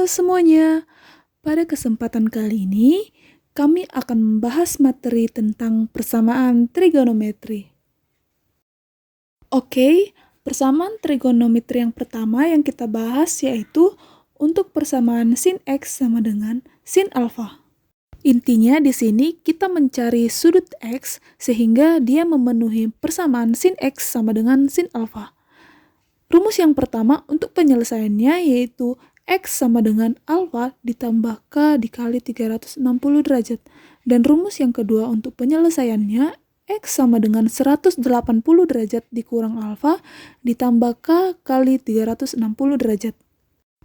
Halo semuanya, pada kesempatan kali ini kami akan membahas materi tentang persamaan trigonometri. Oke, persamaan trigonometri yang pertama yang kita bahas yaitu untuk persamaan sin X sama dengan sin alfa. Intinya di sini kita mencari sudut X sehingga dia memenuhi persamaan sin X sama dengan sin alfa. Rumus yang pertama untuk penyelesaiannya yaitu X sama dengan alfa ditambah K dikali 360 derajat. Dan rumus yang kedua untuk penyelesaiannya X sama dengan 180 derajat dikurang alfa ditambah K kali 360 derajat.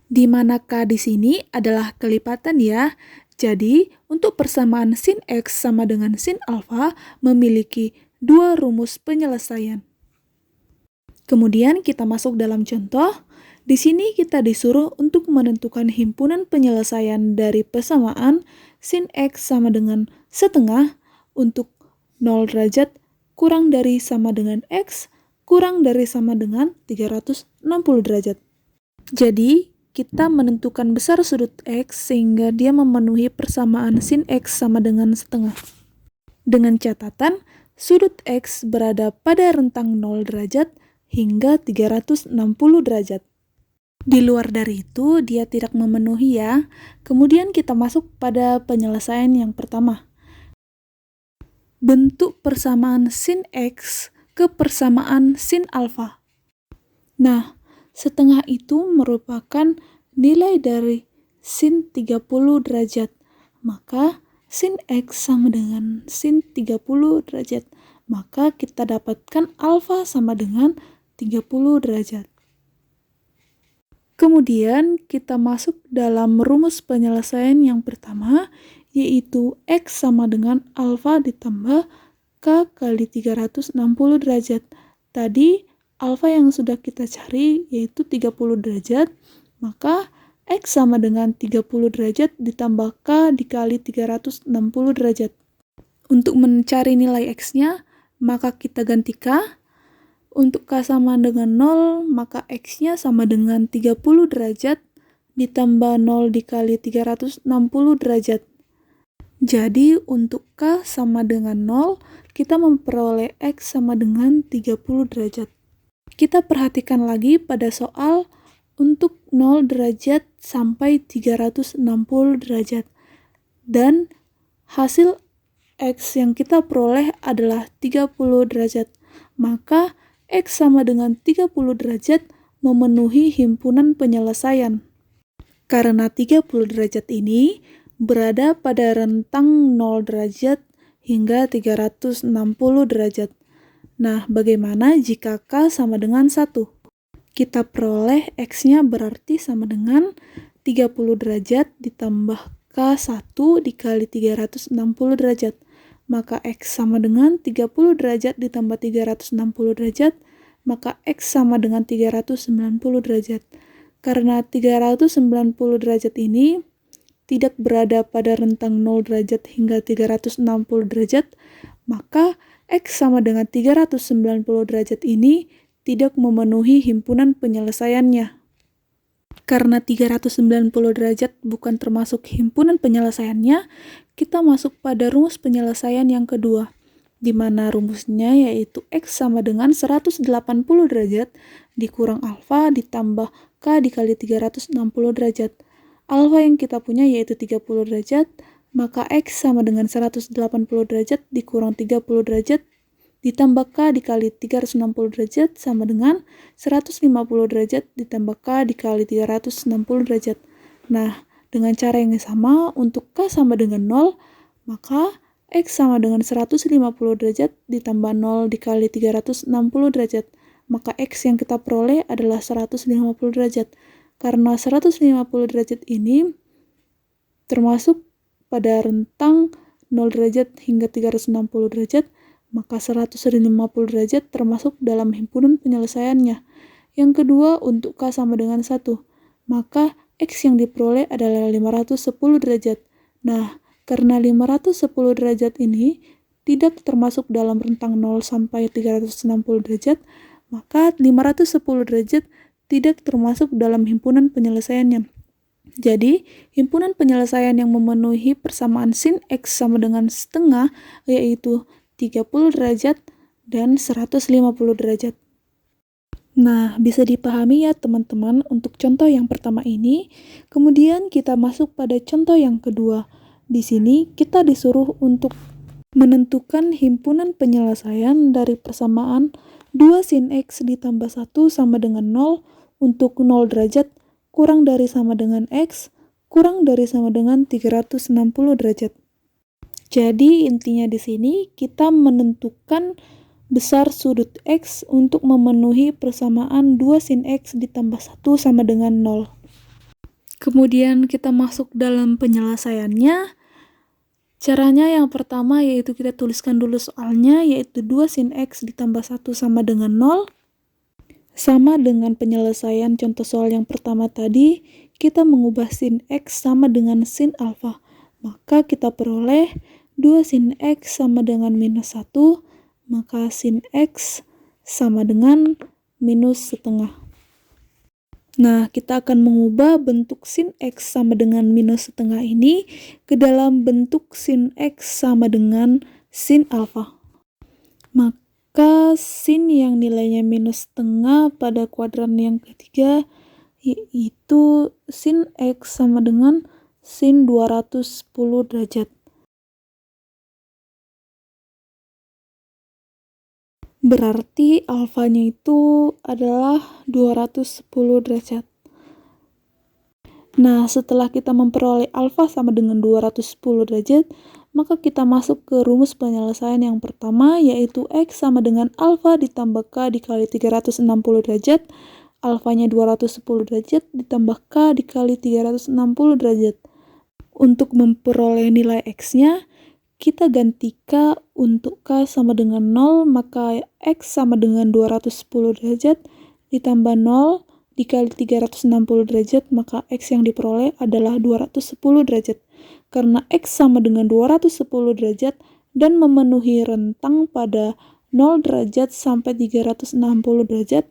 Di mana K di sini adalah kelipatan ya. Jadi, untuk persamaan sin X sama dengan sin alfa memiliki dua rumus penyelesaian. Kemudian kita masuk dalam contoh. Di sini kita disuruh untuk menentukan himpunan penyelesaian dari persamaan sin X sama dengan setengah untuk 0 derajat kurang dari sama dengan X kurang dari sama dengan 360 derajat. Jadi, kita menentukan besar sudut X sehingga dia memenuhi persamaan sin X sama dengan setengah. Dengan catatan, sudut X berada pada rentang 0 derajat hingga 360 derajat. Di luar dari itu, dia tidak memenuhi ya. Kemudian kita masuk pada penyelesaian yang pertama. Bentuk persamaan sin X ke persamaan sin alfa. Nah, setengah itu merupakan nilai dari sin 30 derajat. Maka sin X sama dengan sin 30 derajat. Maka kita dapatkan alfa sama dengan 30 derajat. Kemudian kita masuk dalam rumus penyelesaian yang pertama, yaitu X sama dengan alfa ditambah K kali 360 derajat. Tadi alfa yang sudah kita cari yaitu 30 derajat, maka X sama dengan 30 derajat ditambah K dikali 360 derajat. Untuk mencari nilai X-nya, maka kita ganti K. Untuk K sama dengan 0, maka X-nya sama dengan 30 derajat ditambah 0 dikali 360 derajat. Jadi untuk K sama dengan 0, kita memperoleh X sama dengan 30 derajat. Kita perhatikan lagi pada soal untuk 0 derajat sampai 360 derajat. Dan hasil X yang kita peroleh adalah 30 derajat. Maka X sama dengan 30 derajat memenuhi himpunan penyelesaian. Karena 30 derajat ini berada pada rentang 0 derajat hingga 360 derajat. Nah, bagaimana jika K sama dengan 1? Kita peroleh X-nya berarti sama dengan 30 derajat ditambah K1 dikali 360 derajat. Maka X sama dengan 30 derajat ditambah 360 derajat, maka X sama dengan 390 derajat. Karena 390 derajat ini tidak berada pada rentang 0 derajat hingga 360 derajat, maka X sama dengan 390 derajat ini tidak memenuhi himpunan penyelesaiannya. Karena 390 derajat bukan termasuk himpunan penyelesaiannya, kita masuk pada rumus penyelesaian yang kedua, di mana rumusnya yaitu X sama dengan 180 derajat dikurang alfa ditambah K dikali 360 derajat. Alfa yang kita punya yaitu 30 derajat, maka X sama dengan 180 derajat dikurang 30 derajat ditambah K dikali 360 derajat sama dengan 150 derajat ditambah K dikali 360 derajat. Nah, dengan cara yang sama, untuk K sama dengan 0, maka X sama dengan 150 derajat ditambah 0 dikali 360 derajat. Maka X yang kita peroleh adalah 150 derajat. Karena 150 derajat ini termasuk pada rentang 0 derajat hingga 360 derajat, maka 150 derajat termasuk dalam himpunan penyelesaiannya. Yang kedua, untuk K sama dengan 1, maka X yang diperoleh adalah 510 derajat. Nah, karena 510 derajat ini tidak termasuk dalam rentang 0 sampai 360 derajat, maka 510 derajat tidak termasuk dalam himpunan penyelesaiannya. Jadi, himpunan penyelesaian yang memenuhi persamaan sin X sama dengan setengah, yaitu 30 derajat dan 150 derajat. Nah, bisa dipahami ya teman-teman untuk contoh yang pertama ini. Kemudian kita masuk pada contoh yang kedua. Di sini kita disuruh untuk menentukan himpunan penyelesaian dari persamaan 2 sin X ditambah 1 sama dengan 0 untuk 0 derajat kurang dari sama dengan X kurang dari sama dengan 360 derajat. Jadi intinya di sini kita menentukan besar sudut X untuk memenuhi persamaan 2 sin X ditambah 1 sama dengan 0. Kemudian kita masuk dalam penyelesaiannya. Caranya yang pertama yaitu kita tuliskan dulu soalnya, yaitu 2 sin X ditambah 1 sama dengan 0. Sama dengan penyelesaian contoh soal yang pertama tadi, kita mengubah sin X sama dengan sin alfa. Maka kita peroleh 2 sin X sama dengan minus 1, maka sin X sama dengan minus setengah. Nah, kita akan mengubah bentuk sin X sama dengan minus setengah ini ke dalam bentuk sin X sama dengan sin alfa. Maka sin yang nilainya minus setengah pada kuadran yang ketiga yaitu sin X sama dengan sin 210 derajat. Berarti alfanya itu adalah 210 derajat. Nah, setelah kita memperoleh alfa sama dengan 210 derajat, maka kita masuk ke rumus penyelesaian yang pertama, yaitu X sama dengan alfa ditambah K dikali 360 derajat. Alfanya 210 derajat ditambah K dikali 360 derajat. Untuk memperoleh nilai X-nya, kita ganti K untuk K sama dengan 0, maka X sama dengan 210 derajat ditambah 0 dikali 360 derajat, maka X yang diperoleh adalah 210 derajat. Karena X sama dengan 210 derajat dan memenuhi rentang pada 0 derajat sampai 360 derajat,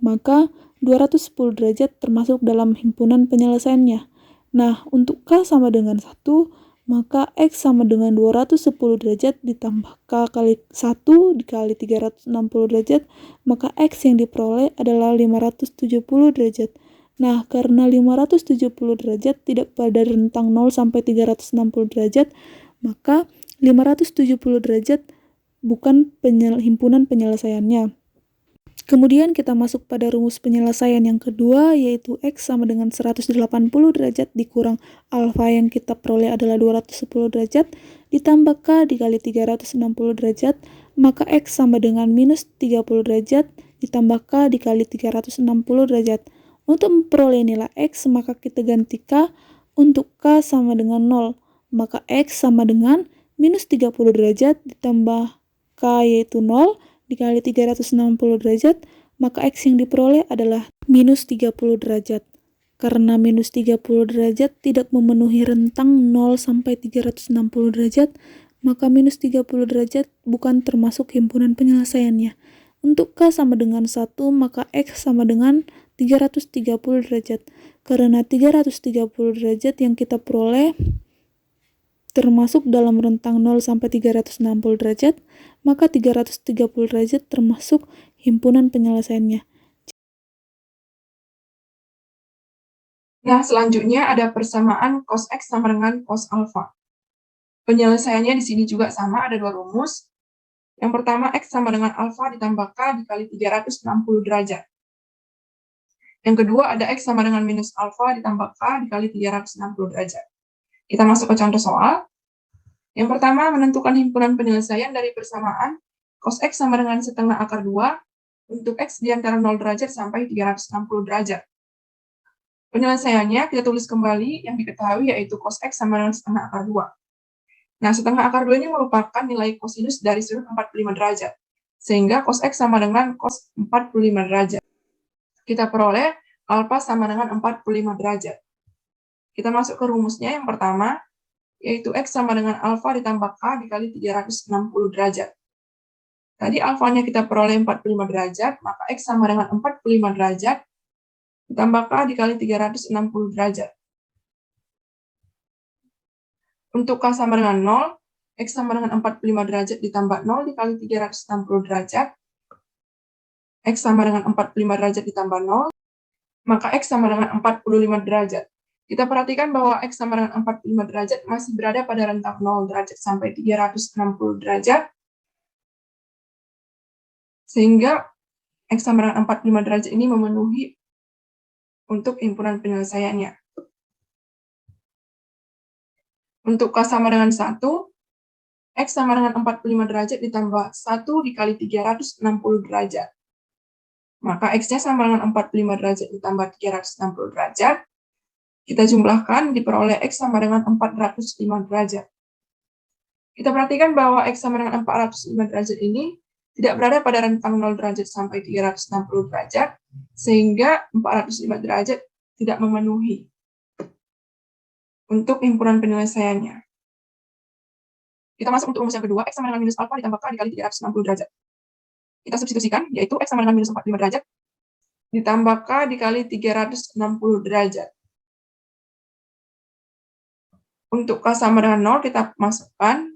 maka 210 derajat termasuk dalam himpunan penyelesaiannya. Nah, untuk K sama dengan 1, maka X sama dengan 210 derajat ditambah K kali 1 dikali 360 derajat, maka X yang diperoleh adalah 570 derajat. Nah, karena 570 derajat tidak pada rentang 0 sampai 360 derajat, maka 570 derajat bukan himpunan penyelesaiannya. Kemudian kita masuk pada rumus penyelesaian yang kedua, yaitu X sama dengan 180 derajat dikurang alfa yang kita peroleh adalah 210 derajat, ditambah K dikali 360 derajat, maka X sama dengan minus 30 derajat, ditambah K dikali 360 derajat. Untuk memperoleh nilai X, maka kita ganti K untuk K sama dengan 0, maka X sama dengan minus 30 derajat ditambah K yaitu 0, dikali 360 derajat, maka X yang diperoleh adalah minus 30 derajat. Karena minus 30 derajat tidak memenuhi rentang 0 sampai 360 derajat, maka minus 30 derajat bukan termasuk himpunan penyelesaiannya. Untuk K sama dengan 1, maka X sama dengan 330 derajat. Karena 330 derajat yang kita peroleh termasuk dalam rentang 0 sampai 360 derajat, maka 330 derajat termasuk himpunan penyelesaiannya. Nah, selanjutnya ada persamaan cos X sama dengan cos alfa. Penyelesaiannya di sini juga sama, ada dua rumus. Yang pertama, X sama dengan alfa ditambah K dikali 360 derajat. Yang kedua, ada X sama dengan minus alfa ditambah K dikali 360 derajat. Kita masuk ke contoh soal. Yang pertama, menentukan himpunan penyelesaian dari persamaan cos X sama dengan setengah akar 2 untuk X di antara 0 derajat sampai 360 derajat. Penyelesaiannya kita tulis kembali yang diketahui yaitu cos X sama dengan setengah akar 2. Nah, setengah akar 2 ini merupakan nilai kosinus dari sudut 45 derajat. Sehingga cos X sama dengan cos 45 derajat. Kita peroleh alfa sama dengan 45 derajat. Kita masuk ke rumusnya yang pertama, yaitu X sama dengan alfa ditambah K dikali 360 derajat. Tadi alfanya kita peroleh 45 derajat, maka X sama dengan 45 derajat ditambah K dikali 360 derajat. Untuk K sama dengan 0, X sama dengan 45 derajat ditambah 0 dikali 360 derajat. X sama dengan 45 derajat ditambah 0, maka X sama dengan 45 derajat. Kita perhatikan bahwa X sama dengan 45 derajat masih berada pada rentang 0 derajat sampai 360 derajat, sehingga X sama dengan 45 derajat ini memenuhi untuk himpunan penyelesaiannya. Untuk K sama dengan 1, X sama dengan 45 derajat ditambah 1 dikali 360 derajat. Maka X-nya sama dengan 45 derajat ditambah 360 derajat. Kita jumlahkan, diperoleh X sama dengan 405 derajat. Kita perhatikan bahwa X sama dengan 405 derajat ini tidak berada pada rentang 0 derajat sampai 360 derajat, sehingga 405 derajat tidak memenuhi untuk himpunan penyelesaiannya. Kita masuk untuk rumus yang kedua, X sama dengan minus alfa ditambah K dikali 360 derajat. Kita substitusikan, yaitu X sama dengan minus 45 derajat ditambah K dikali 360 derajat. Untuk K sama dengan 0, kita masukkan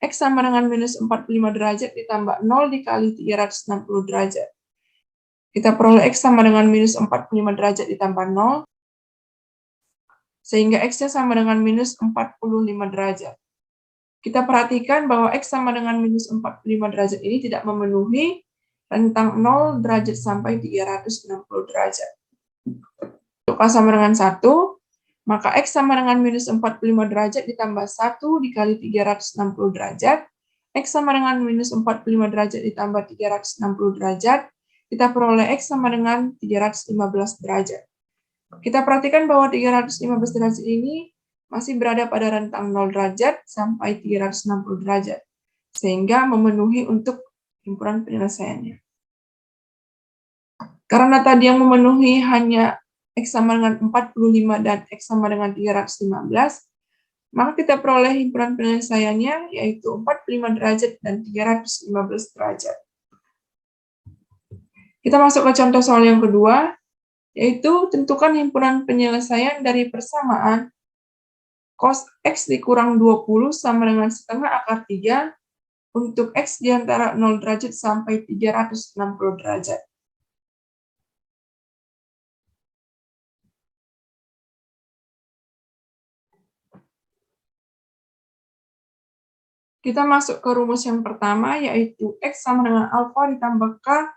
X sama dengan minus 45 derajat ditambah 0 dikali 360 derajat. Kita peroleh X sama dengan minus 45 derajat ditambah 0, sehingga X-nya sama dengan minus 45 derajat. Kita perhatikan bahwa X sama dengan minus 45 derajat ini tidak memenuhi rentang 0 derajat sampai 360 derajat. Untuk K sama dengan 1, maka X sama dengan minus 45 derajat ditambah 1 dikali 360 derajat. X sama dengan minus 45 derajat ditambah 360 derajat. Kita peroleh X sama dengan 315 derajat. Kita perhatikan bahwa 315 derajat ini masih berada pada rentang 0 derajat sampai 360 derajat, sehingga memenuhi untuk himpunan penyelesaiannya. Karena tadi yang memenuhi hanya X sama dengan 45 dan X sama dengan 315, maka kita peroleh himpunan penyelesaiannya yaitu 45 derajat dan 315 derajat. Kita masuk ke contoh soal yang kedua, yaitu tentukan himpunan penyelesaian dari persamaan cos X dikurang 20 sama dengan setengah akar 3 untuk X di antara 0 derajat sampai 360 derajat. Kita masuk ke rumus yang pertama, yaitu X sama dengan alfa ditambah K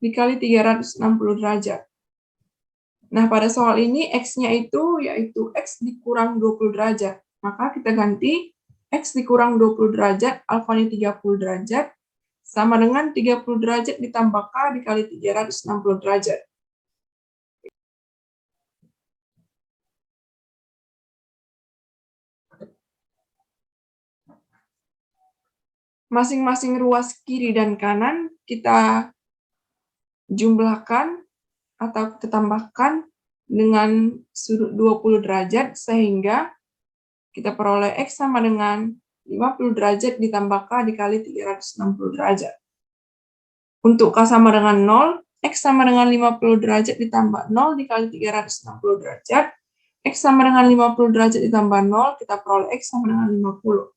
dikali 360 derajat. Nah, pada soal ini X-nya itu yaitu X dikurang 20 derajat. Maka kita ganti X dikurang 20 derajat, alfanya 30 derajat, sama dengan 30 derajat ditambah K dikali 360 derajat. Masing-masing ruas kiri dan kanan kita jumlahkan atau kita tambahkan dengan sudut 20 derajat, sehingga kita peroleh X sama dengan 50 derajat ditambah K dikali 360 derajat. Untuk K sama dengan 0, X sama dengan 50 derajat ditambah 0 dikali 360 derajat. X sama dengan 50 derajat ditambah 0, kita peroleh X sama dengan 50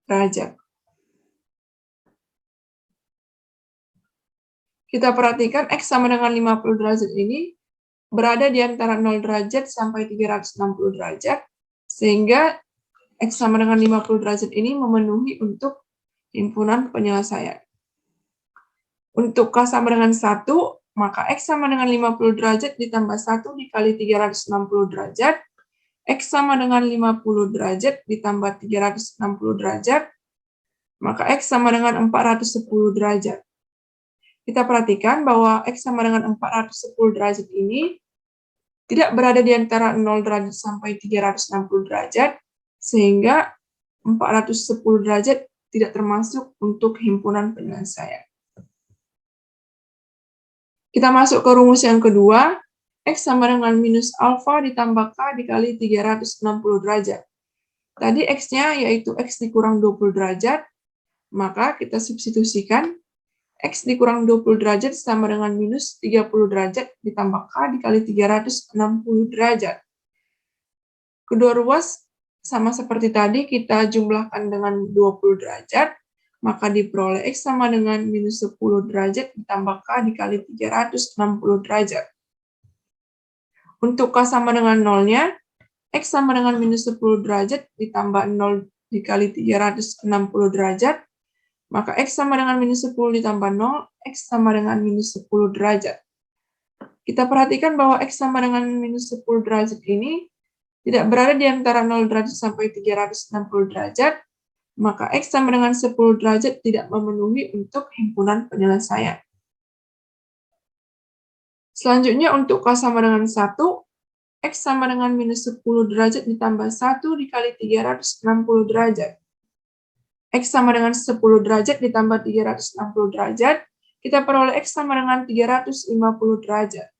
derajat. Kita perhatikan X sama dengan 50 derajat ini berada di antara 0 derajat sampai 360 derajat, sehingga X sama dengan 50 derajat ini memenuhi untuk himpunan penyelesaian. Untuk K sama dengan 1, maka X sama dengan 50 derajat ditambah 1 dikali 360 derajat. X sama dengan 50 derajat ditambah 360 derajat, maka X sama dengan 410 derajat. Kita perhatikan bahwa X sama dengan 410 derajat ini tidak berada di antara 0 derajat sampai 360 derajat, sehingga 410 derajat tidak termasuk untuk himpunan penyelesaian. Kita masuk ke rumus yang kedua, X sama dengan minus alfa ditambah K dikali 360 derajat. Tadi X-nya yaitu X dikurang 20 derajat, maka kita substitusikan X dikurang 20 derajat sama dengan minus 30 derajat ditambah K dikali 360 derajat. Kedua ruas Sama seperti tadi, kita jumlahkan dengan 20 derajat, maka diperoleh X sama dengan minus 10 derajat ditambah K dikali 360 derajat. Untuk K sama dengan 0-nya, X sama dengan minus 10 derajat ditambah 0 dikali 360 derajat, maka X sama dengan minus 10 ditambah 0, X sama dengan minus 10 derajat. Kita perhatikan bahwa X sama dengan minus 10 derajat ini tidak berada di antara 0 derajat sampai 360 derajat, maka X sama dengan 10 derajat tidak memenuhi untuk himpunan penyelesaian. Selanjutnya untuk K sama dengan 1, X sama dengan minus 10 derajat ditambah 1 dikali 360 derajat. X sama dengan 10 derajat ditambah 360 derajat, kita peroleh X sama dengan 350 derajat.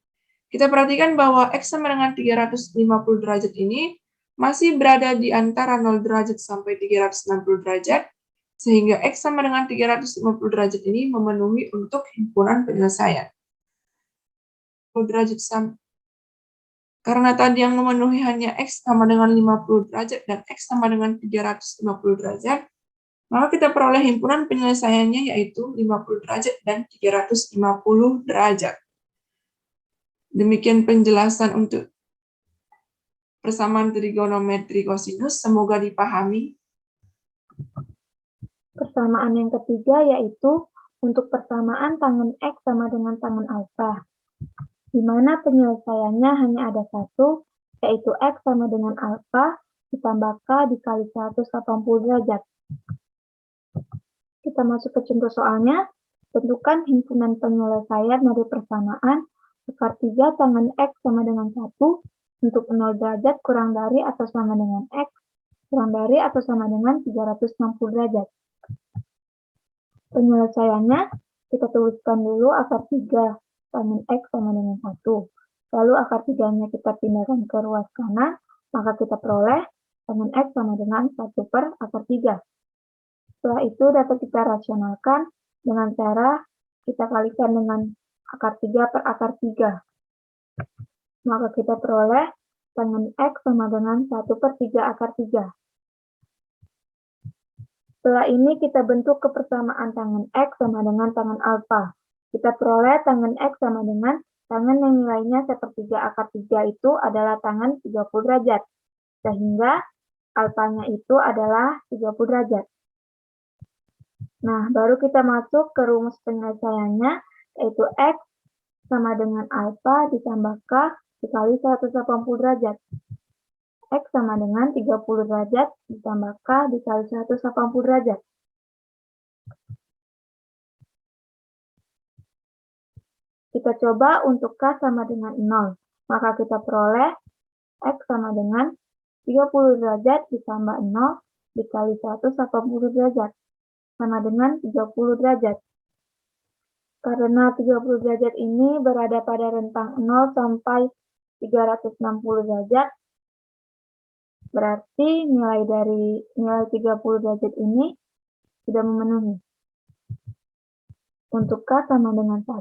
Kita perhatikan bahwa X sama dengan 350 derajat ini masih berada di antara 0 derajat sampai 360 derajat, sehingga X sama dengan 350 derajat ini memenuhi untuk himpunan penyelesaian. Derajat karena tadi yang memenuhi hanya X sama dengan 50 derajat dan X sama dengan 350 derajat, maka kita peroleh himpunan penyelesaiannya yaitu 50 derajat dan 350 derajat. Demikian penjelasan untuk persamaan trigonometri kosinus, semoga dipahami. Persamaan yang ketiga yaitu untuk persamaan tangen X sama dengan tangen alfa, di mana penyelesaiannya hanya ada satu, yaitu X sama dengan alfa ditambah K dikali 180 derajat. Kita masuk ke contoh soalnya. Tentukan himpunan penyelesaian dari persamaan akar 3 tangen X sama dengan 1 untuk 0 derajat kurang dari atau sama dengan X kurang dari atau sama dengan 360 derajat. Penyelesaiannya, kita tuliskan dulu akar 3 tangen X sama dengan 1. Lalu akar 3-nya kita pindahkan ke ruas kanan, maka kita peroleh tangen X sama dengan 1 per akar 3. Setelah itu dapat kita rasionalkan dengan cara kita kalikan dengan akar 3 per akar 3. Maka kita peroleh tangen X sama dengan 1 per 3 akar 3. Setelah ini kita bentuk kepersamaan tangen X sama dengan tangen alfa. Kita peroleh tangen X sama dengan tangen yang nilainya sepertiga akar 3 itu adalah tangen 30 derajat. Sehingga alfanya itu adalah 30 derajat. Nah, baru kita masuk ke rumus penyelesaiannya, yaitu X sama dengan alfa ditambah K dikali 180 derajat. X sama dengan 30 derajat ditambah K dikali 180 derajat. Kita coba untuk K sama dengan 0. Maka kita peroleh X sama dengan 30 derajat ditambah 0 dikali 180 derajat. Sama dengan 30 derajat. Karena 30 derajat ini berada pada rentang 0 sampai 360 derajat, berarti nilai 30 derajat ini sudah memenuhi. Untuk K sama dengan 1,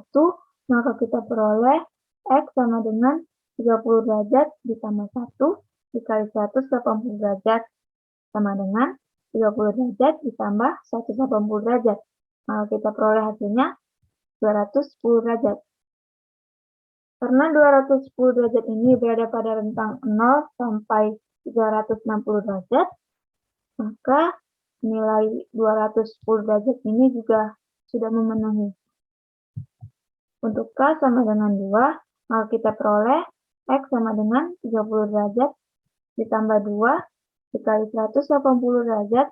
maka kita peroleh X sama dengan 30 derajat ditambah 1 dikali 180 derajat sama dengan 30 derajat ditambah 180 derajat. Maka kita peroleh hasilnya 210 derajat. Karena 210 derajat ini berada pada rentang 0 sampai 360 derajat, maka nilai 210 derajat ini juga sudah memenuhi. Untuk K sama dengan 2, maka kita peroleh X sama dengan 30 derajat ditambah 2 dikali 180 derajat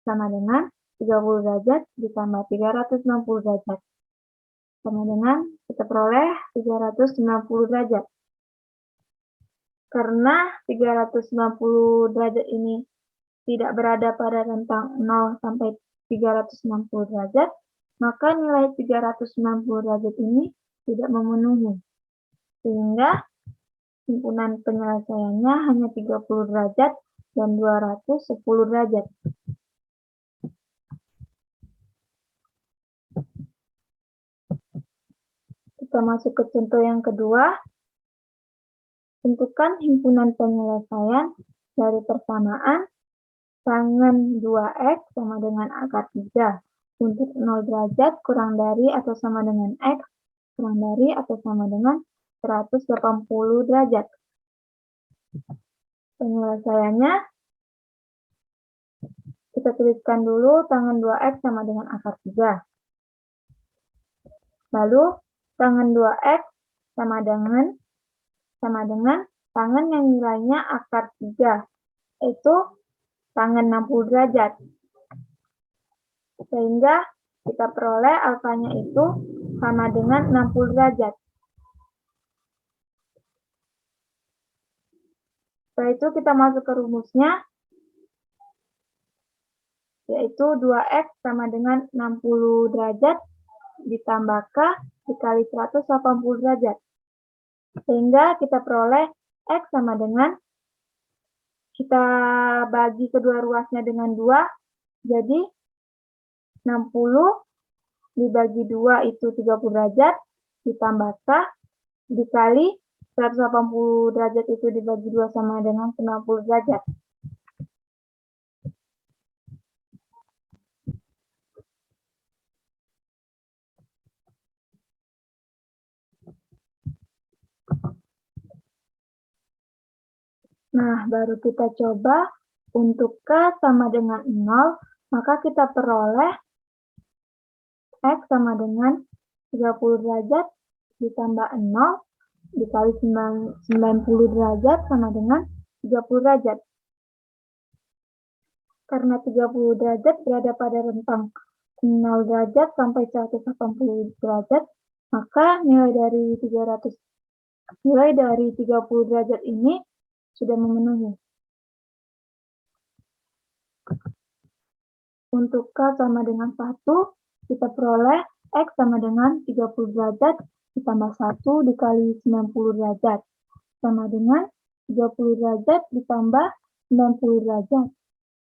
sama dengan 30 derajat ditambah 360 derajat. Sama dengan kita peroleh 390 derajat. Karena 390 derajat ini tidak berada pada rentang 0 sampai 360 derajat, maka nilai 390 derajat ini tidak memenuhi. Sehingga himpunan penyelesaiannya hanya 30 derajat dan 210 derajat. Kita masuk ke contoh yang kedua. Tentukan himpunan penyelesaian Dari persamaan, tangen 2x sama dengan akar 3. Untuk 0 derajat kurang dari atau sama dengan x, kurang dari atau sama dengan 180 derajat. Penyelesaiannya, kita tuliskan dulu tangen 2x sama dengan akar 3. Lalu, tangen 2x sama dengan tangen yang nilainya akar 3, yaitu tangen 60 derajat. Sehingga kita peroleh alfanya itu sama dengan 60 derajat. Setelah itu kita masuk ke rumusnya, yaitu 2x sama dengan 60 derajat ditambah k dikali 180 derajat. Sehingga kita peroleh x sama dengan, kita bagi kedua ruasnya dengan 2, jadi 60 dibagi 2 itu 30 derajat, ditambah k dikali 180 derajat itu dibagi 2 sama dengan 90 derajat. Nah, baru kita coba untuk k sama dengan 0, maka kita peroleh x sama dengan 30 derajat ditambah 0 dikali 90 derajat sama dengan 30 derajat. Karena 30 derajat berada pada rentang 0 derajat sampai 180 derajat, maka nilai dari 30 derajat ini sudah memenuhi. Untuk k sama dengan 1, kita peroleh x sama dengan 30 derajat ditambah 1 dikali 90 derajat. Sama dengan 30 derajat ditambah 90 derajat.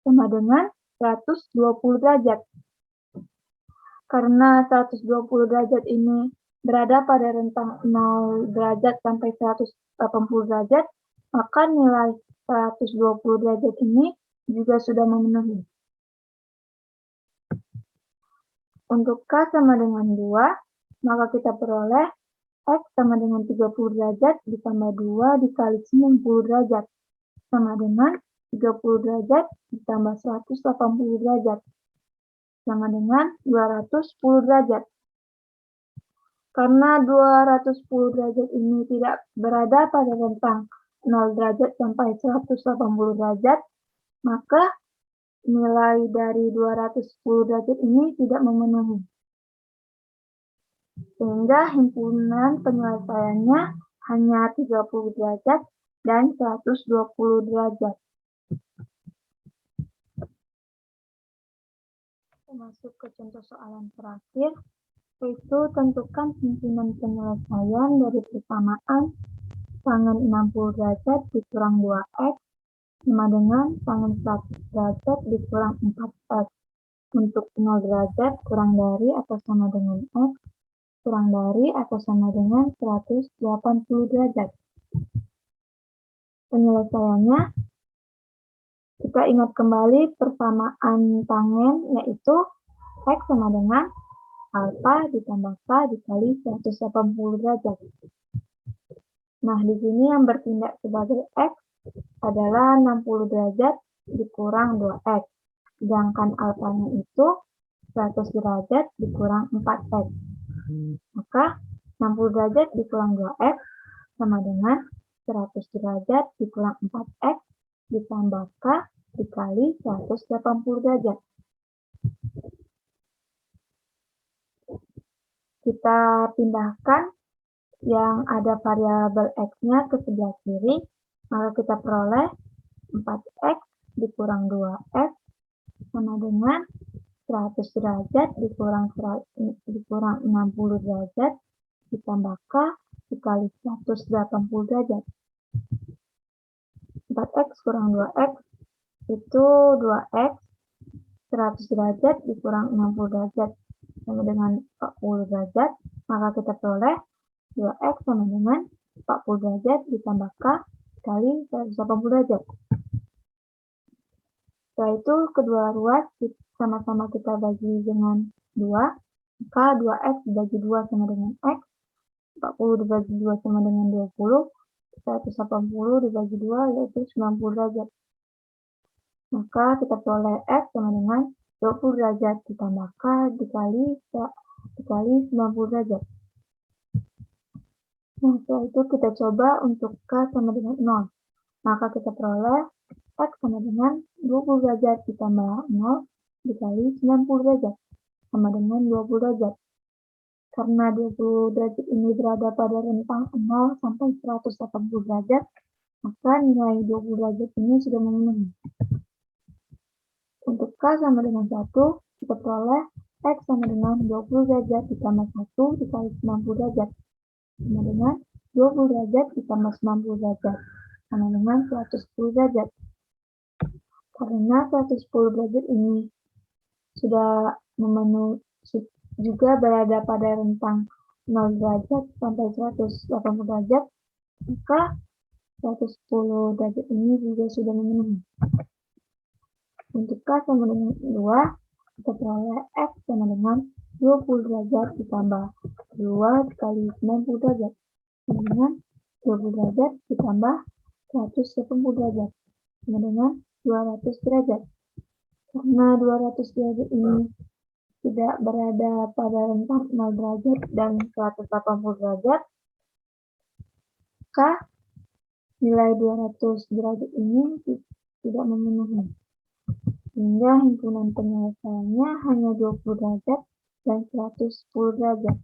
Sama dengan 120 derajat. Karena 120 derajat ini berada pada rentang 0 derajat sampai 180 derajat, maka nilai 120 derajat ini juga sudah memenuhi. Untuk k sama dengan 2, maka kita peroleh x sama dengan 30 derajat ditambah 2 dikali 90 derajat. Sama dengan 30 derajat ditambah 180 derajat. Sama dengan 210 derajat. Karena 210 derajat ini tidak berada pada rentang 0 derajat sampai 180 derajat, maka nilai dari 210 derajat ini tidak memenuhi. Sehingga himpunan penyelesaiannya hanya 30 derajat dan 120 derajat. Kita masuk ke contoh soalan terakhir, yaitu tentukan himpunan penyelesaian dari persamaan tangen 60 derajat dikurang 2x sama dengan tangen 100 derajat dikurang 4x. Untuk 0 derajat kurang dari atau sama dengan x, kurang dari atau sama dengan 180 derajat. Penyelesaiannya, kita ingat kembali persamaan tangen, yaitu x sama dengan alfa ditambah k dikali 180 derajat. Nah, di sini yang bertindak sebagai x adalah 60 derajat dikurang 2x. Sedangkan alfanya itu 100 derajat dikurang 4x. Maka 60 derajat dikurang 2x sama dengan 100 derajat dikurang 4x ditambah k dikali 180 derajat. Kita pindahkan yang ada variabel x-nya ke sebelah kiri, maka kita peroleh 4x dikurang 2x sama dengan 100 derajat dikurang 60 derajat ditambah k dikali 180 derajat. 4x kurang 2x itu 2x, 100 derajat dikurang 60 derajat sama dengan 40 derajat, maka kita peroleh 2x sama dengan 40 derajat ditambah k dikali 180 derajat. Setelah itu, kedua ruas sama-sama kita bagi dengan 2, maka 2x dibagi 2 sama dengan x, 40 dibagi 2 sama dengan 20, 180 dibagi 2 yaitu 90 derajat. Maka kita peroleh x sama dengan 20 derajat ditambah k dikali 90 derajat. Nah, setelah itu kita coba untuk k sama dengan 0. Maka kita peroleh x sama dengan 20 derajat ditambah 0 dikali 90 derajat sama dengan 20 derajat. Karena 20 derajat ini berada pada rentang 0 sampai 180 derajat, maka nilai 20 derajat ini sudah memenuhi. Untuk k sama dengan 1, kita peroleh x sama dengan 20 derajat ditambah 1 dikali 90 derajat sama dengan 20 derajat ditambah 90 derajat sama dengan 110 derajat. Karena 110 derajat ini sudah memenuhi juga berada pada rentang 0 derajat sampai 180 derajat, maka 110 derajat ini juga sudah memenuhi. Untuk k sama dengan 2, kita peroleh x sama dengan 20 derajat ditambah 2 dikali 90 derajat sama dengan 20 derajat ditambah 180 derajat sama dengan 200 derajat. Karena 200 derajat ini tidak berada pada rentang 0 derajat dan 180 derajat, maka nilai 200 derajat ini tidak memenuhi. Sehingga himpunan penyelesaiannya hanya 20 derajat dan 110 derajat.